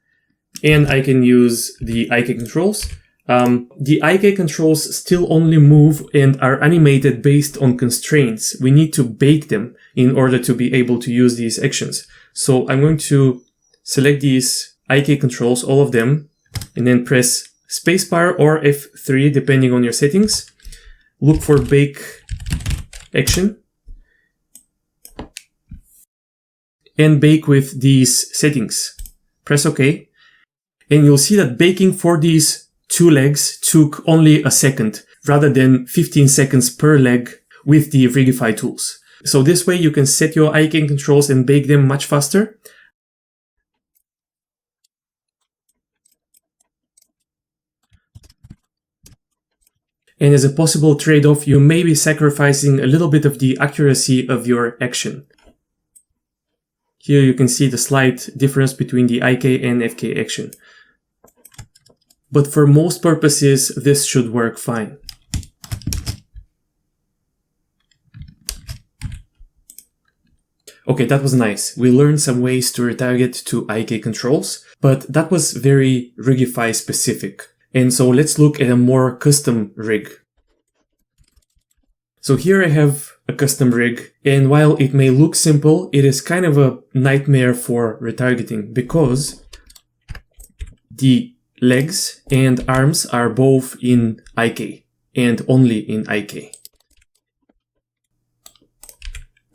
And I can use the IK controls. The IK controls still only move and are animated based on constraints. We need to bake them in order to be able to use these actions. So I'm going to select these IK controls, all of them, and then press spacebar or F3 depending on your settings. Look for bake action. And bake with these settings. Press OK. And you'll see that baking for these two legs took only a second rather than 15 seconds per leg with the Rigify tools. So this way you can set your IK controls and bake them much faster. And as a possible trade-off, you may be sacrificing a little bit of the accuracy of your action. Here you can see the slight difference between the IK and FK action. But for most purposes, this should work fine. Okay, that was nice. We learned some ways to retarget to IK controls, but that was very Rigify specific. And so let's look at a more custom rig. So here I have a custom rig, and while it may look simple, it is kind of a nightmare for retargeting because the legs and arms are both in IK and only in IK.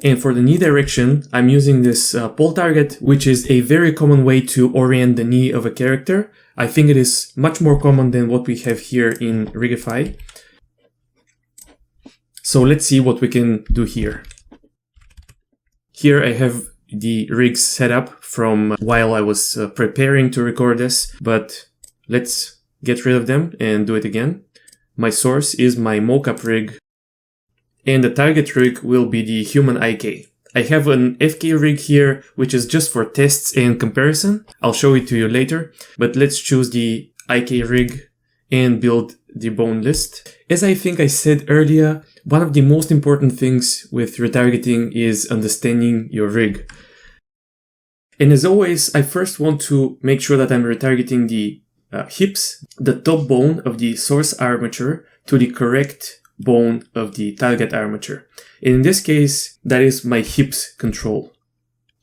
And for the knee direction, I'm using this pole target, which is a very common way to orient the knee of a character. I think it is much more common than what we have here in Rigify. So let's see what we can do here. Here I have the rigs set up from while I was preparing to record this, but let's get rid of them and do it again. My source is my mocap rig, and the target rig will be the human IK. I have an FK rig here, which is just for tests and comparison. I'll show it to you later, but let's choose the IK rig and build the bone list. As I think I said earlier, one of the most important things with retargeting is understanding your rig. And as always, I first want to make sure that I'm retargeting the hips, the top bone of the source armature, to the correct bone of the target armature. And in this case, that is my hips control.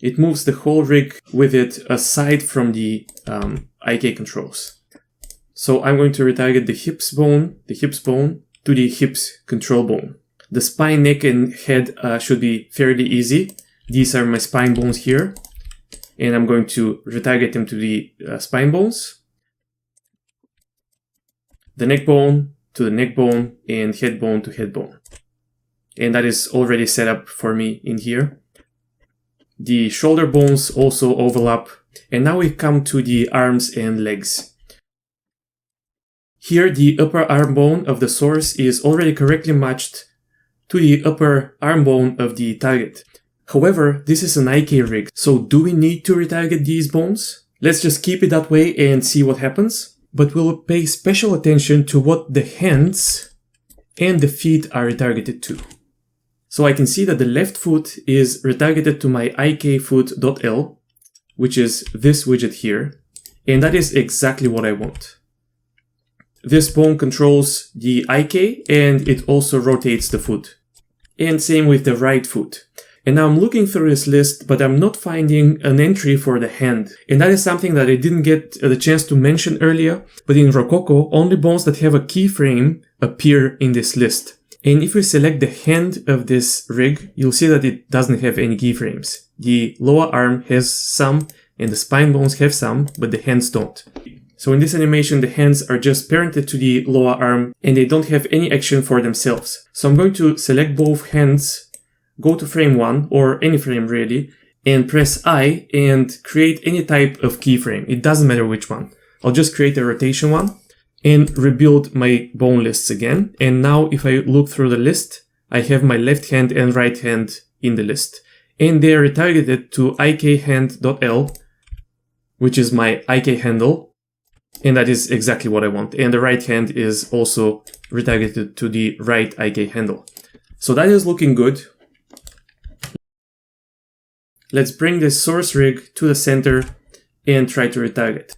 It moves the whole rig with it aside from the IK controls. So I'm going to retarget the hips bone to the hips control bone. The spine, neck, and head should be fairly easy. These are my spine bones here. And I'm going to retarget them to the spine bones, the neck bone to the neck bone, and head bone to head bone. And that is already set up for me in here. The shoulder bones also overlap. And now we come to the arms and legs. Here the upper arm bone of the source is already correctly matched to the upper arm bone of the target. However, this is an IK rig, so do we need to retarget these bones? Let's just keep it that way and see what happens. But we'll pay special attention to what the hands and the feet are retargeted to. So I can see that the left foot is retargeted to my ikfoot.l, which is this widget here, and that is exactly what I want. This bone controls the IK and it also rotates the foot. And same with the right foot. And now I'm looking through this list, but I'm not finding an entry for the hand. And that is something that I didn't get the chance to mention earlier, but in Rokoko, only bones that have a keyframe appear in this list. And if we select the hand of this rig, you'll see that it doesn't have any keyframes. The lower arm has some, and the spine bones have some, but the hands don't. So in this animation, the hands are just parented to the lower arm, and they don't have any action for themselves. So I'm going to select both hands, go to frame 1, or any frame really, and press I and create any type of keyframe. It doesn't matter which one. I'll just create a rotation one and rebuild my bone lists again. And now if I look through the list, I have my left hand and right hand in the list. And they are retargeted to ikhand.l, which is my IK handle. And that is exactly what I want. And the right hand is also retargeted to the right IK handle. So that is looking good. Let's bring this source rig to the center and try to retarget.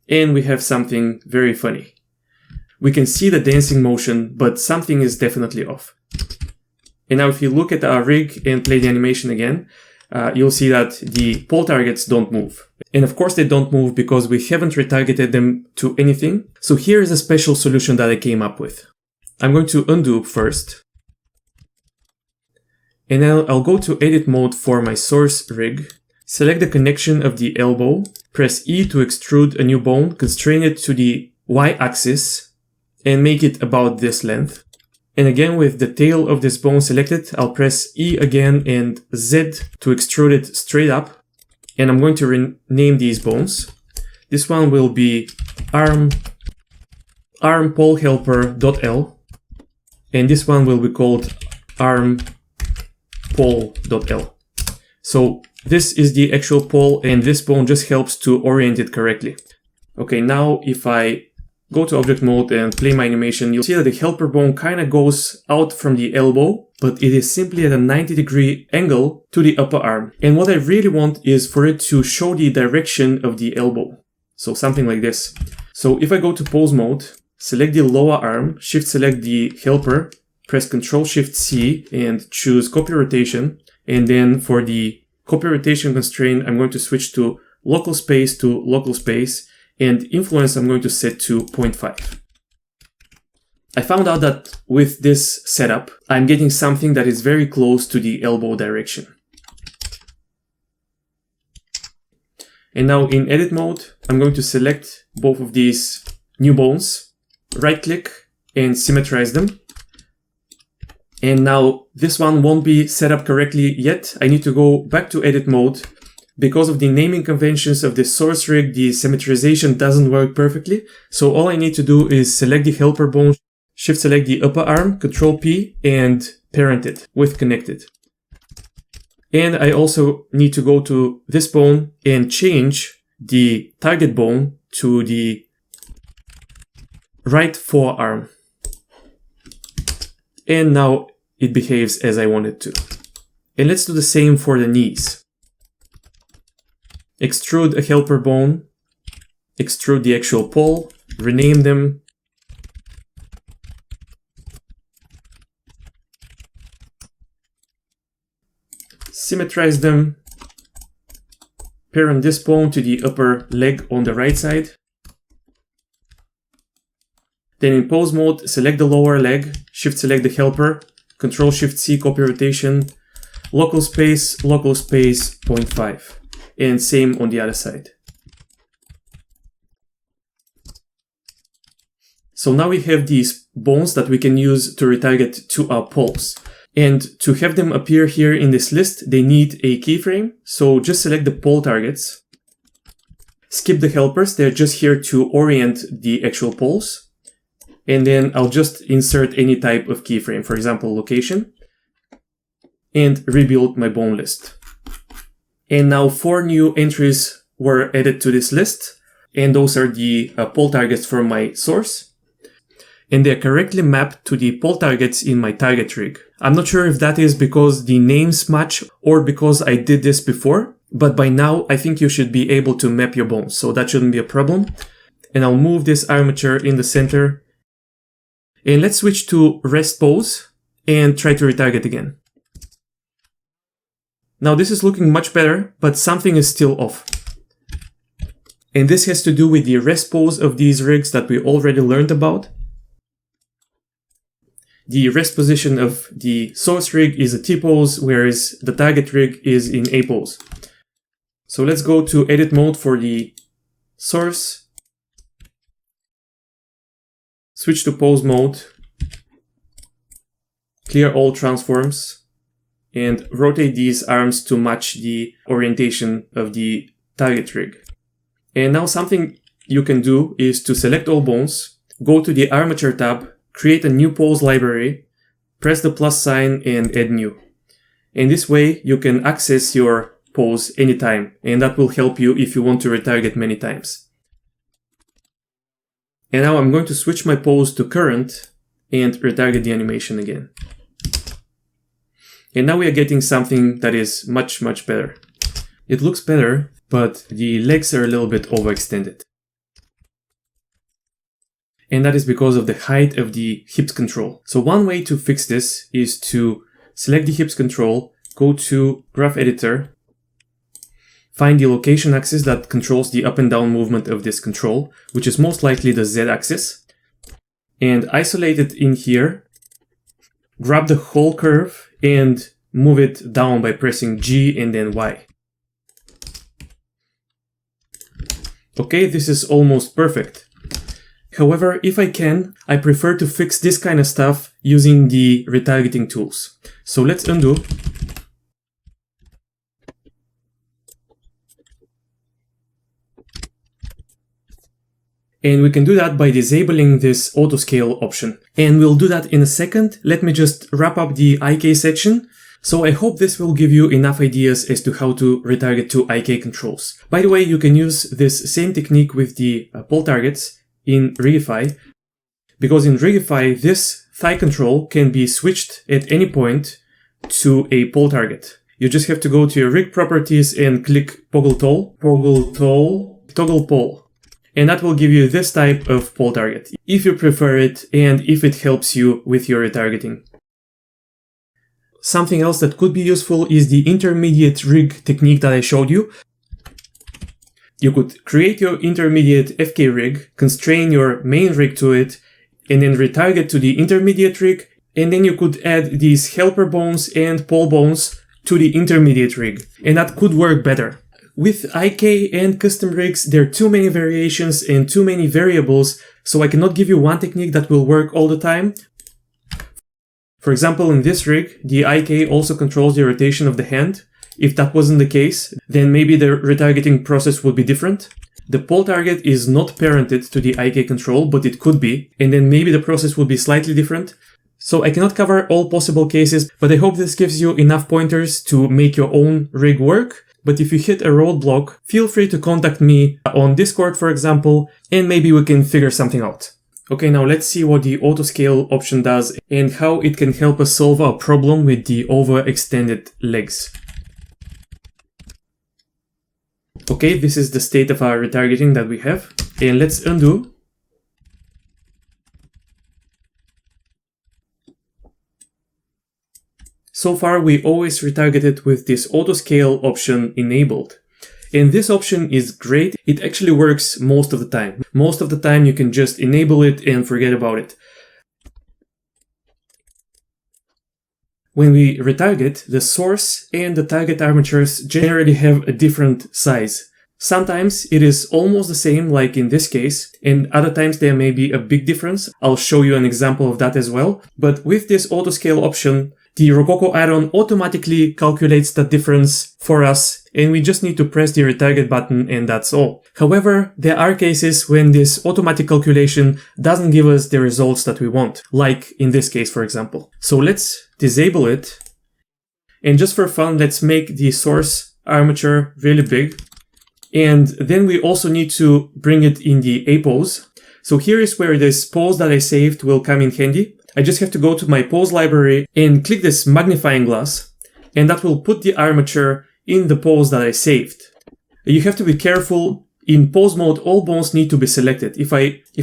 And we have something very funny. We can see the dancing motion, but something is definitely off. And now if you look at our rig and play the animation again, you'll see that the pole targets don't move. And of course they don't move because we haven't retargeted them to anything. So here is a special solution that I came up with. I'm going to undo first. And now I'll go to edit mode for my source rig, select the connection of the elbow, press E to extrude a new bone, constrain it to the y-axis, and make it about this length. And again with the tail of this bone selected, I'll press E again and Z to extrude it straight up. And I'm going to rename these bones. This one will be arm pole helper.l, and this one will be called arm pole.l. So this is the actual pole, and this bone just helps to orient it correctly. Okay, now if I go to object mode and play my animation, you'll see that the helper bone kind of goes out from the elbow, but it is simply at a 90-degree angle to the upper arm. And what I really want is for it to show the direction of the elbow. So something like this. So if I go to pose mode, select the lower arm, shift select the helper, press Ctrl-Shift-C and choose copy rotation. And then for the copy rotation constraint, I'm going to switch to local space to local space, and influence I'm going to set to 0.5. I found out that with this setup, I'm getting something that is very close to the elbow direction. And now in edit mode, I'm going to select both of these new bones, right click and symmetrize them. And now this one won't be set up correctly yet. I need to go back to edit mode. Because of the naming conventions of the source rig, the symmetrization doesn't work perfectly. So all I need to do is select the helper bone, shift select the upper arm, Ctrl P, and parent it with connected. And I also need to go to this bone and change the target bone to the right forearm. And now it behaves as I want it to. And let's do the same for the knees. Extrude a helper bone, extrude the actual pole, rename them, symmetrize them, parent this bone to the upper leg on the right side. Then in pose mode, select the lower leg, shift select the helper, Ctrl-Shift-C, copy rotation, local space, 0.5. And same on the other side. So now we have these bones that we can use to retarget to our poles. And to have them appear here in this list, they need a keyframe. So just select the pole targets. Skip the helpers, they're just here to orient the actual poles. And then I'll just insert any type of keyframe, for example, location, and rebuild my bone list. And now 4 new entries were added to this list, and those are the pole targets from my source. And they're correctly mapped to the pole targets in my target rig. I'm not sure if that is because the names match or because I did this before, but by now I think you should be able to map your bones, so that shouldn't be a problem. And I'll move this armature in the center. And let's switch to rest pose and try to retarget again. Now this is looking much better, but something is still off. And this has to do with the rest pose of these rigs that we already learned about. The rest position of the source rig is a T pose, whereas the target rig is in A pose. So let's go to edit mode for the source. Switch to pose mode. Clear all transforms. And rotate these arms to match the orientation of the target rig. And now something you can do is to select all bones, go to the armature tab, create a new pose library, press the plus sign and add new. And this way you can access your pose anytime, and that will help you if you want to retarget many times. And now I'm going to switch my pose to current and retarget the animation again. And now we are getting something that is much better. It looks better, but the legs are a little bit overextended. And that is because of the height of the hips control. So one way to fix this is to select the hips control, go to graph editor, find the location axis that controls the up and down movement of this control, which is most likely the Z axis, and isolate it in here, grab the whole curve and move it down by pressing G and then Y. Okay, this is almost perfect. However, if I can, I prefer to fix this kind of stuff using the retargeting tools. So let's undo. And we can do that by disabling this auto-scale option. And we'll do that in a second. Let me just wrap up the IK section. So I hope this will give you enough ideas as to how to retarget to IK controls. By the way, you can use this same technique with the pole targets in Rigify, because in Rigify, this thigh control can be switched at any point to a pole target. You just have to go to your rig properties and click toggle pole. And that will give you this type of pole target, if you prefer it and if it helps you with your retargeting. Something else that could be useful is the intermediate rig technique that I showed you. You could create your intermediate FK rig, constrain your main rig to it, and then retarget to the intermediate rig, and then you could add these helper bones and pole bones to the intermediate rig, and that could work better. With IK and custom rigs, there are too many variations and too many variables, so I cannot give you one technique that will work all the time. For example, in this rig, the IK also controls the rotation of the hand. If that wasn't the case, then maybe the retargeting process would be different. The pole target is not parented to the IK control, but it could be, and then maybe the process would be slightly different. So I cannot cover all possible cases, but I hope this gives you enough pointers to make your own rig work. But if you hit a roadblock, feel free to contact me on Discord, for example, and maybe we can figure something out. Okay, now let's see what the auto-scale option does and how it can help us solve our problem with the overextended legs. Okay, this is the state of our retargeting that we have. And let's undo. So far, we always retargeted with this auto-scale option enabled. And this option is great. It actually works most of the time. Most of the time, you can just enable it and forget about it. When we retarget, the source and the target armatures generally have a different size. Sometimes it is almost the same, like in this case, and other times there may be a big difference. I'll show you an example of that as well. But with this auto-scale option, the Rokoko add-on automatically calculates the difference for us, and we just need to press the retarget button and that's all. However, there are cases when this automatic calculation doesn't give us the results that we want, like in this case, for example. So let's disable it. And just for fun, let's make the source armature really big. And then we also need to bring it in the A pose. So here is where this pose that I saved will come in handy. I just have to go to my pose library and click this magnifying glass, and that will put the armature in the pose that I saved. You have to be careful in pose mode, all bones need to be selected. If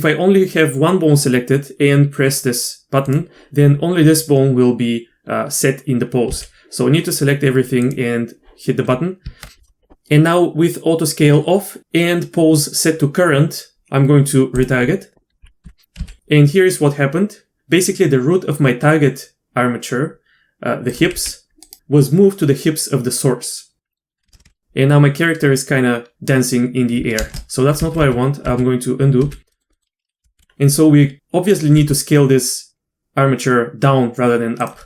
I only have one bone selected and press this button, then only this bone will be set in the pose. So I need to select everything and hit the button. And now with auto scale off and pose set to current, I'm going to retarget. And here's what happened. Basically, the root of my target armature, the hips, was moved to the hips of the source. And now my character is kind of dancing in the air. So that's not what I want. I'm going to undo. And so we obviously need to scale this armature down rather than up.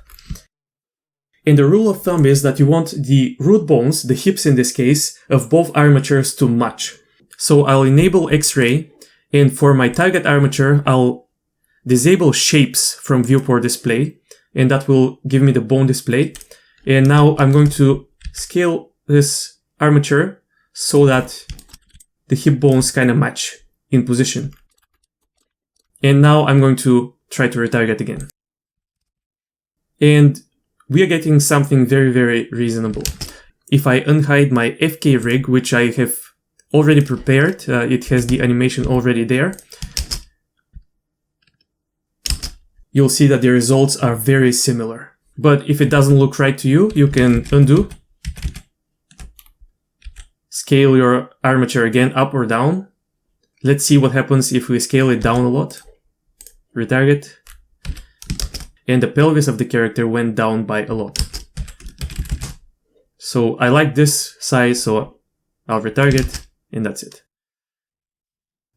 And the rule of thumb is that you want the root bones, the hips in this case, of both armatures to match. So I'll enable X-ray, and for my target armature, I'll disable shapes from viewport display, and that will give me the bone display. And now I'm going to scale this armature so that the hip bones kind of match in position. And now I'm going to try to retarget again. And we are getting something very, very reasonable. If I unhide my FK rig, which I have already prepared, it has the animation already there, you'll see that the results are very similar. But if it doesn't look right to you, you can undo, scale your armature again up or down. Let's see what happens if we scale it down a lot. Retarget. And the pelvis of the character went down by a lot. So I like this size, so I'll retarget, and that's it.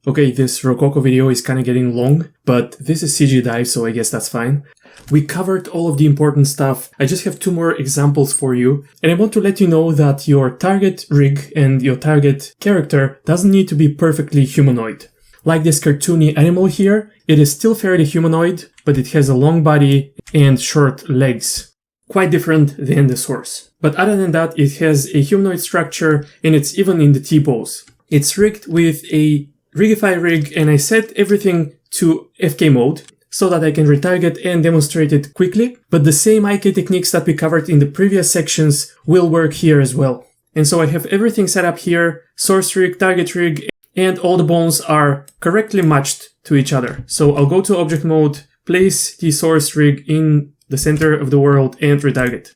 Okay, this Rokoko video is kind of getting long, but this is CG Dive, so I guess that's fine. We covered all of the important stuff. I just have 2 more examples for you, and I want to let you know that your target rig and your target character doesn't need to be perfectly humanoid. Like this cartoony animal here, it is still fairly humanoid, but it has a long body and short legs. Quite different than the source. But other than that, it has a humanoid structure, and it's even in the T-pose. It's rigged with a Rigify rig, and I set everything to FK mode so that I can retarget and demonstrate it quickly. But the same IK techniques that we covered in the previous sections will work here as well. And so I have everything set up here, source rig, target rig, and all the bones are correctly matched to each other. So I'll go to object mode, place the source rig in the center of the world, and retarget.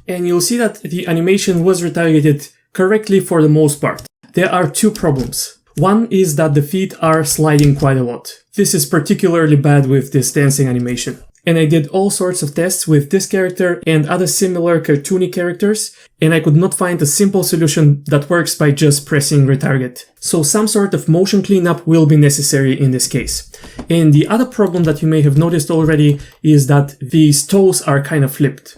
And you'll see that the animation was retargeted correctly for the most part. There are 2 problems. One is that the feet are sliding quite a lot. This is particularly bad with this dancing animation. And I did all sorts of tests with this character and other similar cartoony characters, and I could not find a simple solution that works by just pressing retarget. So some sort of motion cleanup will be necessary in this case. And the other problem that you may have noticed already is that these toes are kind of flipped.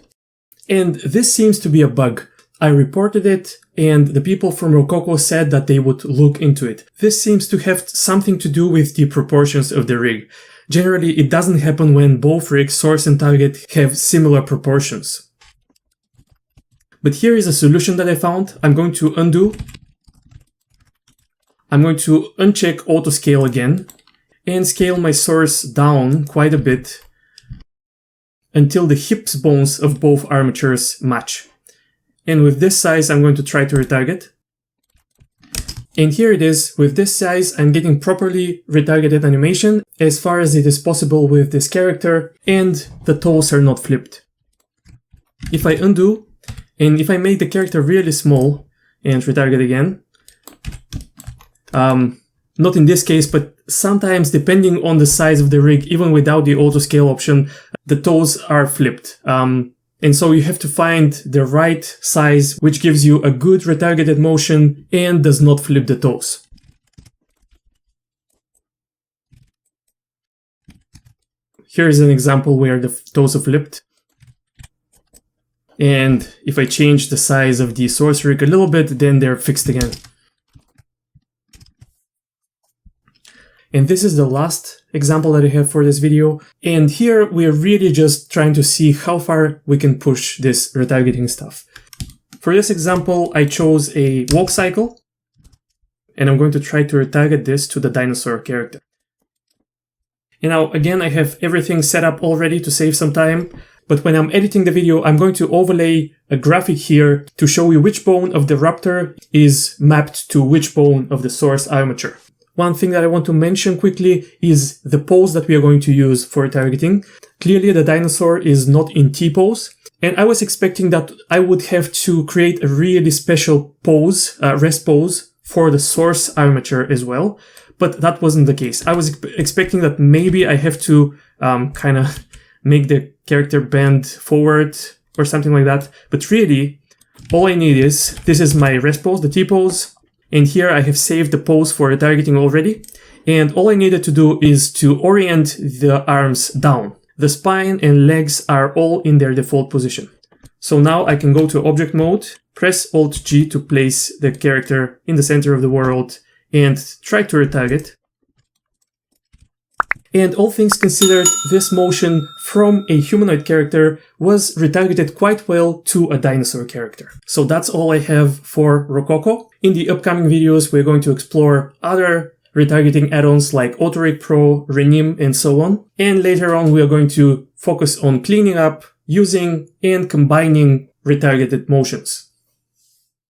And this seems to be a bug. I reported it, and the people from Rokoko said that they would look into it. This seems to have something to do with the proportions of the rig. Generally, it doesn't happen when both rigs, source and target, have similar proportions. But here is a solution that I found. I'm going to undo. I'm going to uncheck auto-scale again and scale my source down quite a bit until the hips bones of both armatures match. And with this size, I'm going to try to retarget. And here it is. With this size, I'm getting properly retargeted animation as far as it is possible with this character, and the toes are not flipped. If I undo, and if I make the character really small and retarget again, not in this case, but sometimes depending on the size of the rig, even without the auto scale option, the toes are flipped. And so you have to find the right size, which gives you a good retargeted motion and does not flip the toes. Here's an example where the toes are flipped. And if I change the size of the source rig a little bit, then they're fixed again. And this is the last example that I have for this video. And here we are really just trying to see how far we can push this retargeting stuff. For this example, I chose a walk cycle, and I'm going to try to retarget this to the dinosaur character. And now, again, I have everything set up already to save some time. But when I'm editing the video, I'm going to overlay a graphic here to show you which bone of the raptor is mapped to which bone of the source armature. One thing that I want to mention quickly is the pose that we are going to use for retargeting. Clearly the dinosaur is not in T-pose, and I was expecting that I would have to create a really special pose, rest pose, for the source armature as well, but that wasn't the case. I was expecting that maybe I have to kind of make the character bend forward or something like that, but really all I need is, this is my rest pose, the T-pose, and here I have saved the pose for retargeting already, and all I needed to do is to orient the arms down. The spine and legs are all in their default position. So now I can go to object mode, press Alt-G to place the character in the center of the world and try to retarget. And all things considered, this motion from a humanoid character was retargeted quite well to a dinosaur character. So that's all I have for Rokoko. In the upcoming videos, we're going to explore other retargeting add-ons like Auto-Rake Pro, Renim, and so on. And later on, we are going to focus on cleaning up, using, and combining retargeted motions.